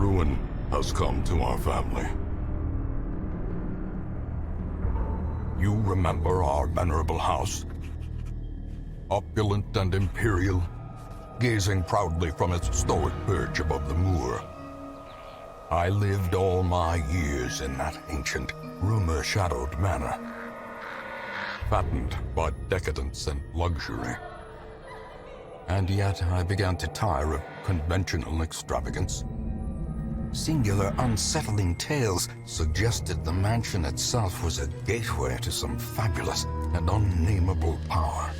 ruin has come to our family. You remember our venerable house? Opulent and imperial, gazing proudly from its stoic perch above the moor. I lived all my years in that ancient, rumor-shadowed manor, fattened by decadence and luxury. And yet I began to tire of conventional extravagance. Singular, unsettling tales suggested the mansion itself was a gateway to some fabulous and unnameable power.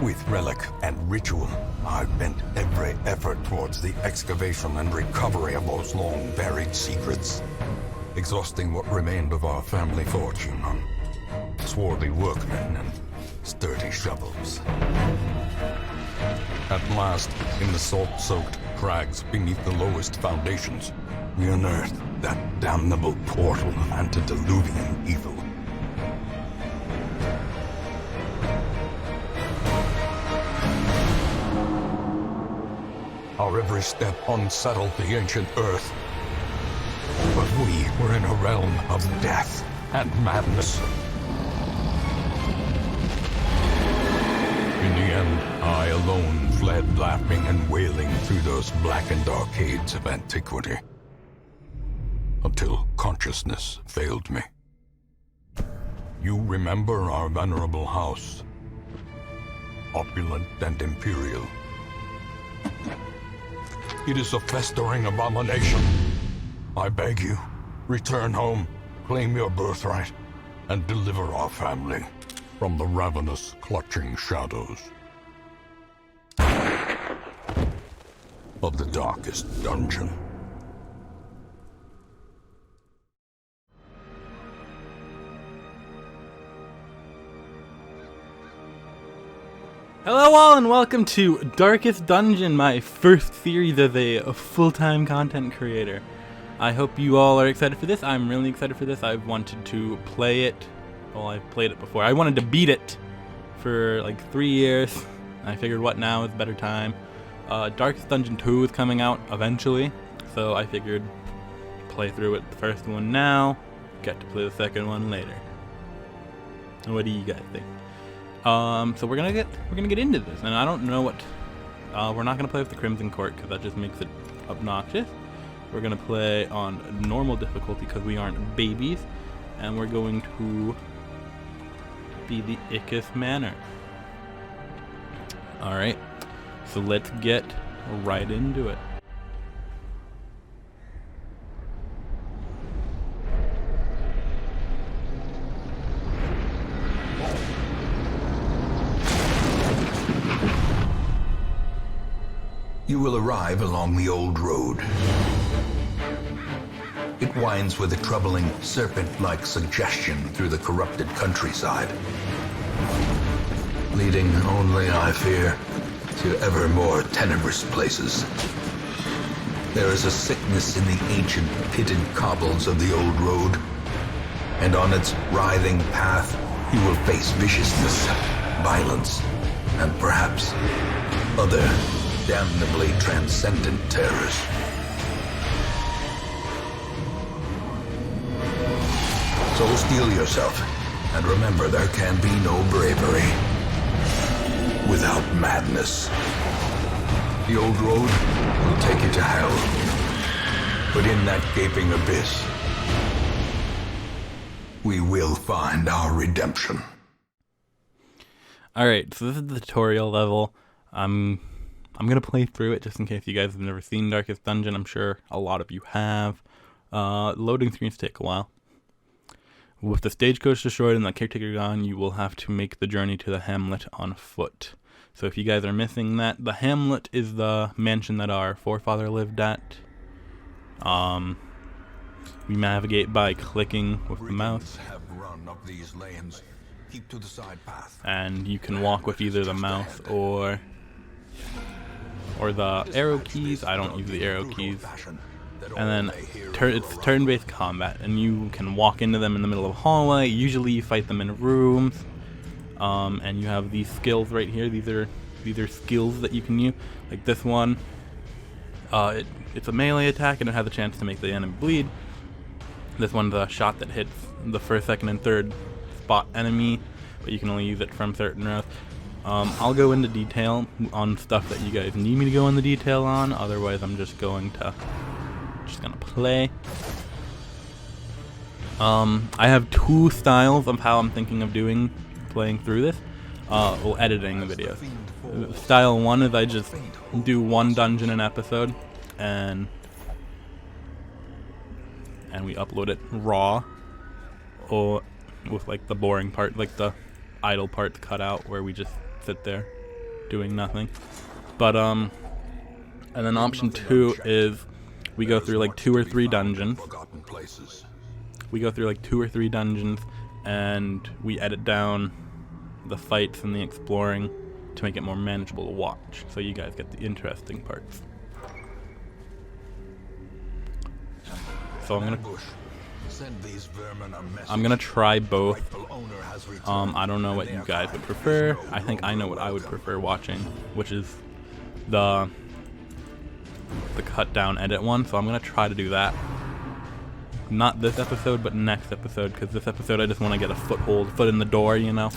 With relic and ritual, I bent every effort towards the excavation and recovery of those long-buried secrets, exhausting what remained of our family fortune on swarthy workmen and sturdy shovels. At last, in the salt-soaked crags beneath the lowest foundations, we unearthed that damnable portal of antediluvian evil. Our every step unsettled the ancient earth. But we were in a realm of death and madness. In the end, I alone fled laughing and wailing through those blackened arcades of antiquity, until consciousness failed me. You remember our venerable house, opulent and imperial. It is a festering abomination. I beg you, return home, claim your birthright, and deliver our family from the ravenous, clutching shadows of the darkest dungeon. Hello all and welcome to Darkest Dungeon, my first series as a full-time content creator. I hope you all are excited for this. I'm really excited for this. I've wanted to play it. Well, I've played it before. I wanted to beat it for like 3 years. I figured what now is a better time. Darkest Dungeon 2 is coming out eventually, so I figured play through it the first one now, get to play the second one later. What do you guys think? So we're gonna get into this, and I don't know what. We're not gonna play with the Crimson Court because that just makes it obnoxious. We're gonna play on normal difficulty because we aren't babies, and we're going to be the Icus Manor. All right, so let's get right into it. You will arrive along the old road. It winds with a troubling, serpent-like suggestion through the corrupted countryside, leading only, I fear, to ever more tenebrous places. There is a sickness in the ancient pitted cobbles of the old road, and on its writhing path you will face viciousness, violence, and perhaps other damnably transcendent terrors. So steel yourself, and remember there can be no bravery without madness. The old road will take you to hell, but in that gaping abyss, we will find our redemption. Alright, so this is the tutorial level. I'm going to play through it just in case you guys have never seen Darkest Dungeon. I'm sure a lot of you have. Loading screens take a while. With the stagecoach destroyed and the caretaker gone, you will have to make the journey to the Hamlet on foot. So if you guys are missing that, the Hamlet is the mansion that our forefather lived at. We navigate by clicking with the mouse. And you can walk with either the mouse or the arrow keys. I don't use the arrow keys. And then it's turn-based combat, and you can walk into them in the middle of a hallway. Usually you fight them in rooms, and you have these skills right here. These are skills that you can use, like this one. It's a melee attack, and it has a chance to make the enemy bleed. This one's a shot that hits the first, second, and third spot enemy, but you can only use it from certain rows. I'll go into detail on stuff that you guys need me to go into detail on. Otherwise, I'm just gonna play. I have two styles of how I'm thinking of playing through this. Well, editing the video. Style one is I just do one dungeon an episode, and we upload it raw, or with like the boring part, like the idle parts cut out, where we just sit there doing nothing. But and then option two is we go through like 2 or 3 dungeons. We go through like 2 or 3 dungeons, and we edit down the fights and the exploring to make it more manageable to watch, so you guys get the interesting parts. So I'm gonna try both. I don't know what you guys would prefer. I think I know what I would prefer watching, which is the cut down edit one. So I'm gonna try to do that. Not this episode, but next episode, because this episode I just want to get a foot in the door, you know.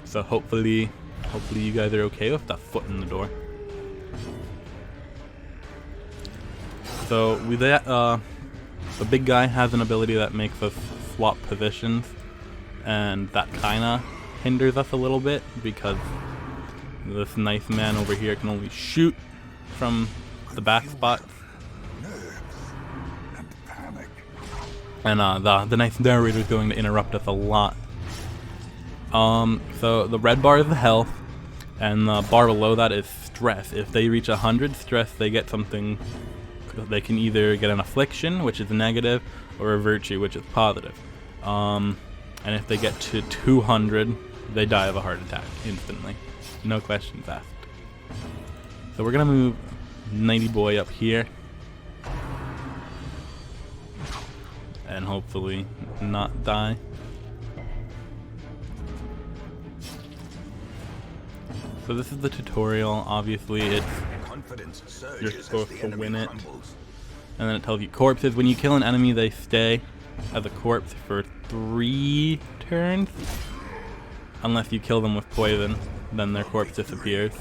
So hopefully you guys are okay with that foot in the door. So with that, the big guy has an ability that makes us swap positions, and that kinda hinders us a little bit because this nice man over here can only shoot from the back spot. And the nice narrator is going to interrupt us a lot. So the red bar is the health, and the bar below that is stress. If they reach 100 stress, they get something. They can either get an affliction, which is negative, or a virtue, which is positive. And if they get to 200, they die of a heart attack instantly. No questions asked. So we're gonna move Nighty Boy up here, and hopefully not die. So this is the tutorial. Obviously you're supposed to win it, and then it tells you corpses. When you kill an enemy, they stay as a corpse for 3 turns, unless you kill them with poison, then their corpse disappears.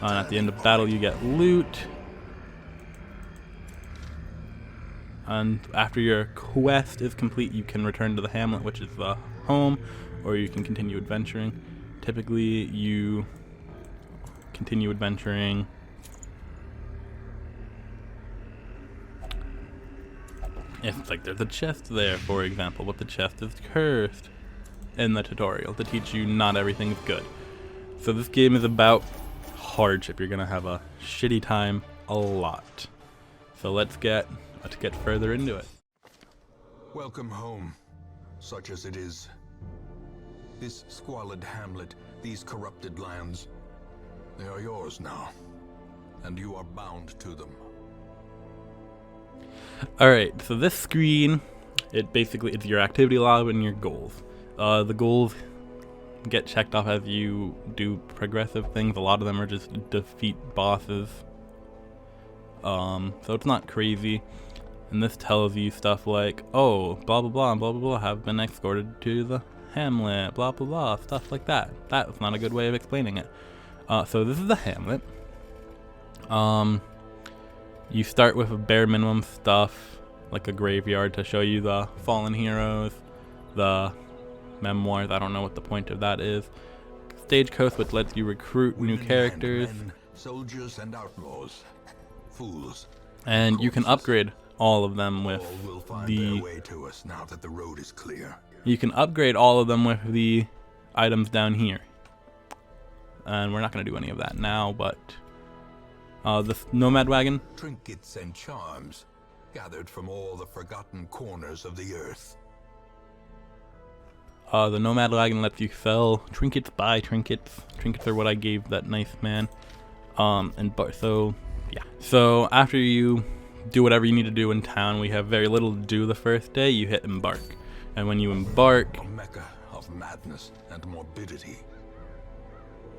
And at the end of battle you get loot, and after your quest is complete you can return to the Hamlet, which is the home, or you can continue adventuring. Typically you continue adventuring if like there's a chest there, for example, but the chest is cursed in the tutorial to teach you not everything is good. So this game is about hardship. You're gonna have a shitty time a lot. So let's get further into it. Welcome home, such as it is. This squalid hamlet, these corrupted lands, they are yours now, and you are bound to them. Alright, so this screen, it's your activity log and your goals. The goals get checked off as you do progressive things. A lot of them are just defeat bosses. So it's not crazy. And this tells you stuff like, oh, blah blah blah, blah blah blah, have been escorted to the Hamlet, blah blah blah, stuff like that. That's not a good way of explaining it. So this is the Hamlet. You start with a bare minimum stuff, like a graveyard to show you the fallen heroes, the memoirs, I don't know what the point of that is. Stagecoach, which lets you recruit new characters. Men, soldiers and outlaws, fools. And you can upgrade all of them with All will find their way to us now that the road is clear. You can upgrade all of them with the items down here. And we're not going to do any of that now, but the Nomad Wagon. Trinkets and charms gathered from all the forgotten corners of the earth. The Nomad Wagon lets you sell trinkets, buy trinkets. Trinkets are what I gave that nice man. So after you do whatever you need to do in town, we have very little to do the first day. You hit embark. And when you embark, A mecca of madness and morbidity.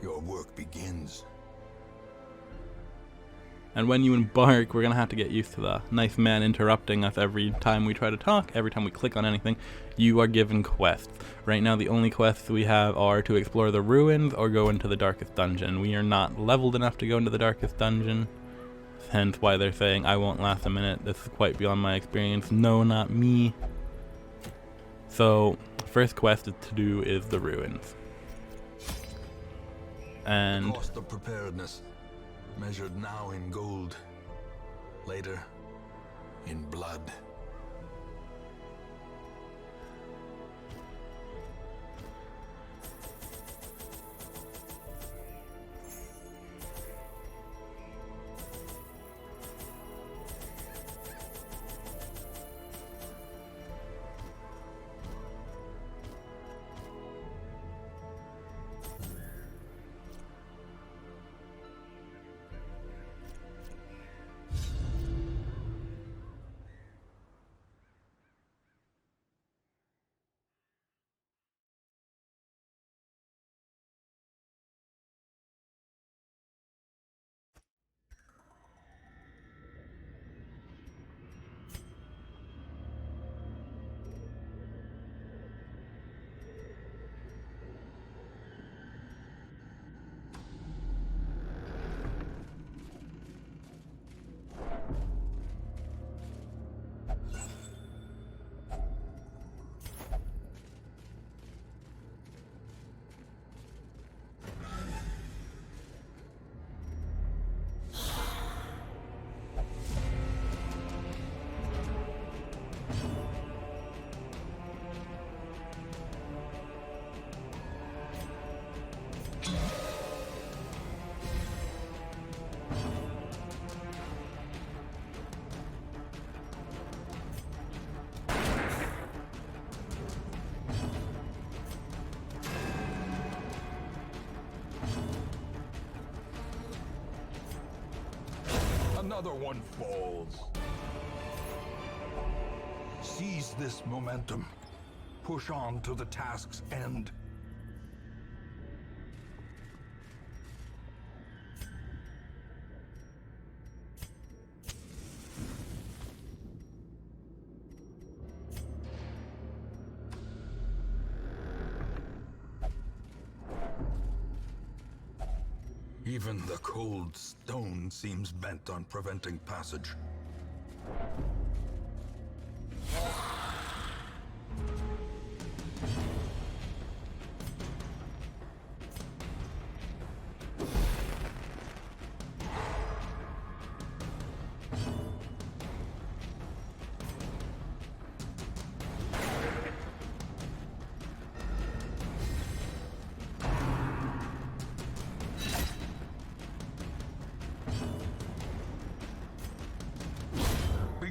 Your work begins. And when you embark, we're going to have to get used to the nice man interrupting us every time we try to talk, every time we click on anything. You are given quests. Right now, the only quests we have are to explore the ruins or go into the darkest dungeon. We are not leveled enough to go into the darkest dungeon, hence why they're saying, I won't last a minute. This is quite beyond my experience. No, not me. So, first quest to do is the ruins. And Cost of preparedness, measured now in gold, later in blood. Another one falls. Seize this momentum. Push on to the task's end. Even the cold stone seems bent on preventing passage.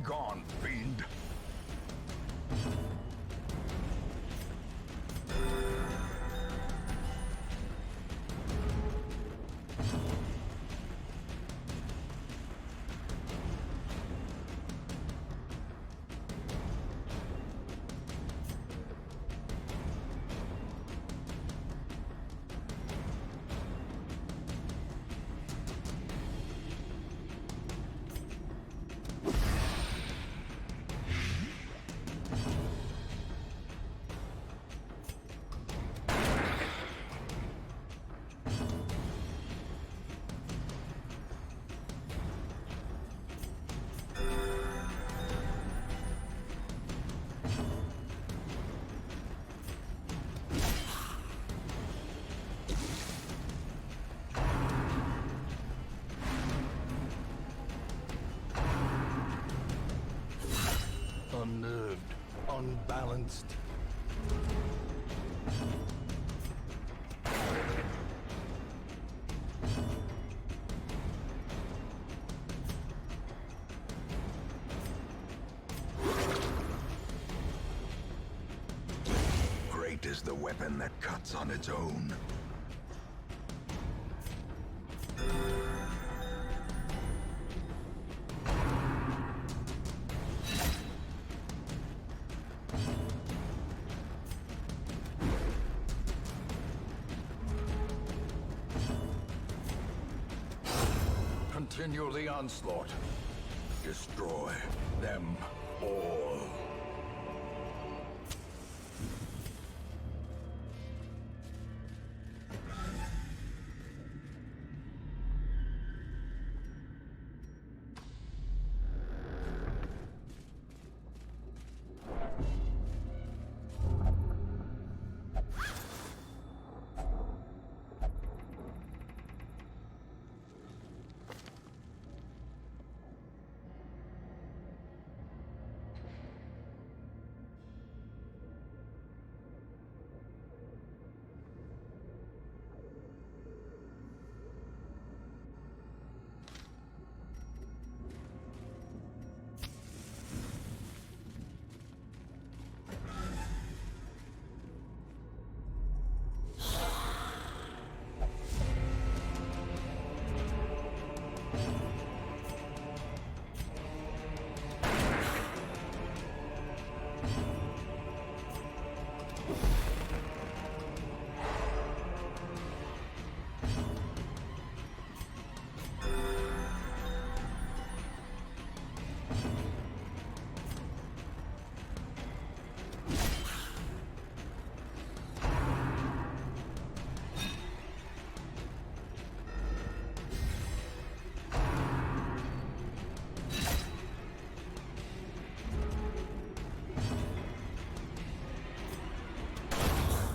Gone, fiend. Unnerved, unbalanced. Great is the weapon that cuts on its own. continue the onslaught. Destroy them all.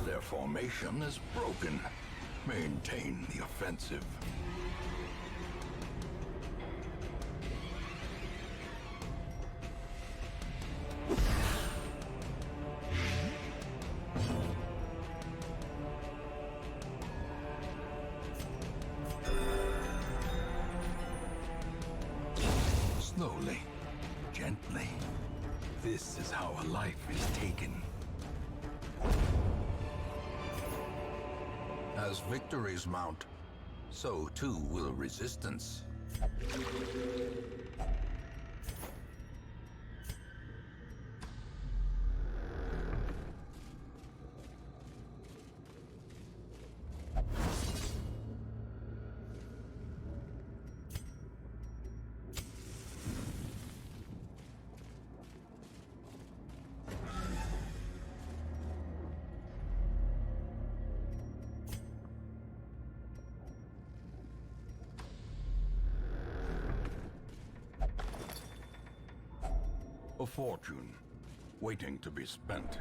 Their formation is broken. Maintain the offensive. Slowly, gently. This is how a life is taken. As victories mount, so too will resistance. A fortune, waiting to be spent.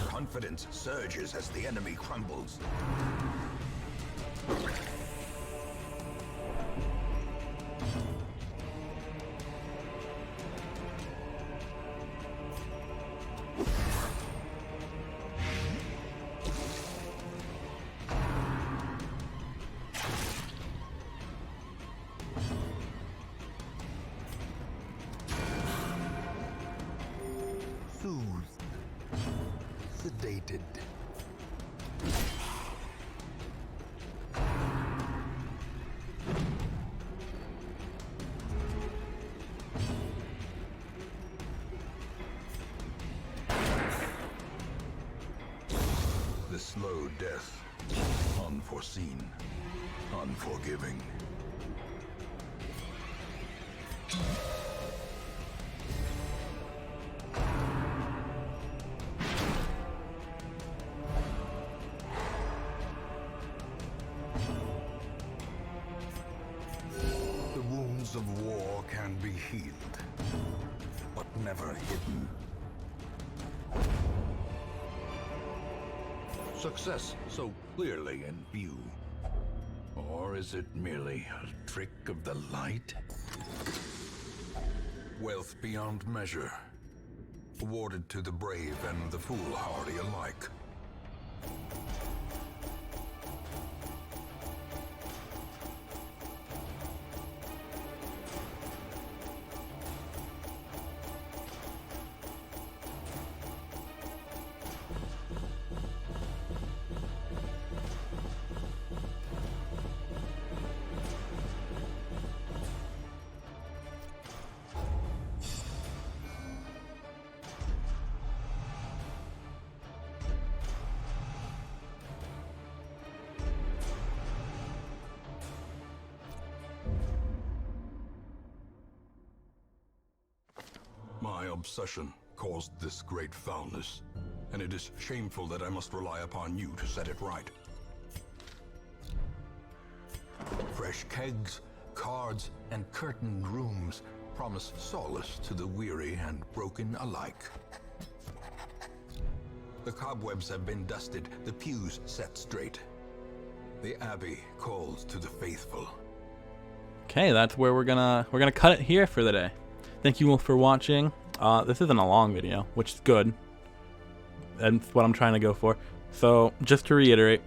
Confidence surges as the enemy crumbles. Soothed. Sedated. the slow death. Unforeseen. Unforgiving. The wounds of war can be healed, but never hidden. Success so clearly in view. Or is it merely a trick of the light? Wealth beyond measure, awarded to the brave and the foolhardy alike. My obsession caused this great foulness, and it is shameful that I must rely upon you to set it right. Fresh kegs, cards, and curtained rooms promise solace to the weary and broken alike. The cobwebs have been dusted, the pews set straight. The Abbey calls to the faithful. Okay, that's where we're gonna cut it here for the day. Thank you all for watching. This isn't a long video, which is good. That's what I'm trying to go for. So, just to reiterate,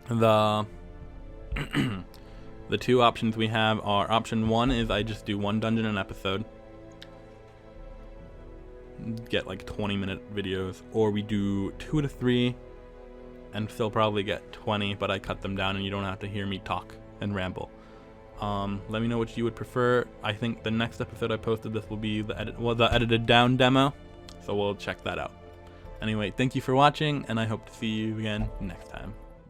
the the two options we have are: option one is I just do one dungeon an episode, get like 20-minute videos, or we do 2 to 3 and still probably get 20, but I cut them down and you don't have to hear me talk and ramble. Let me know what you would prefer. I think the next episode I posted this will be the edited down demo, so we'll check that out. Anyway, thank you for watching, and I hope to see you again next time.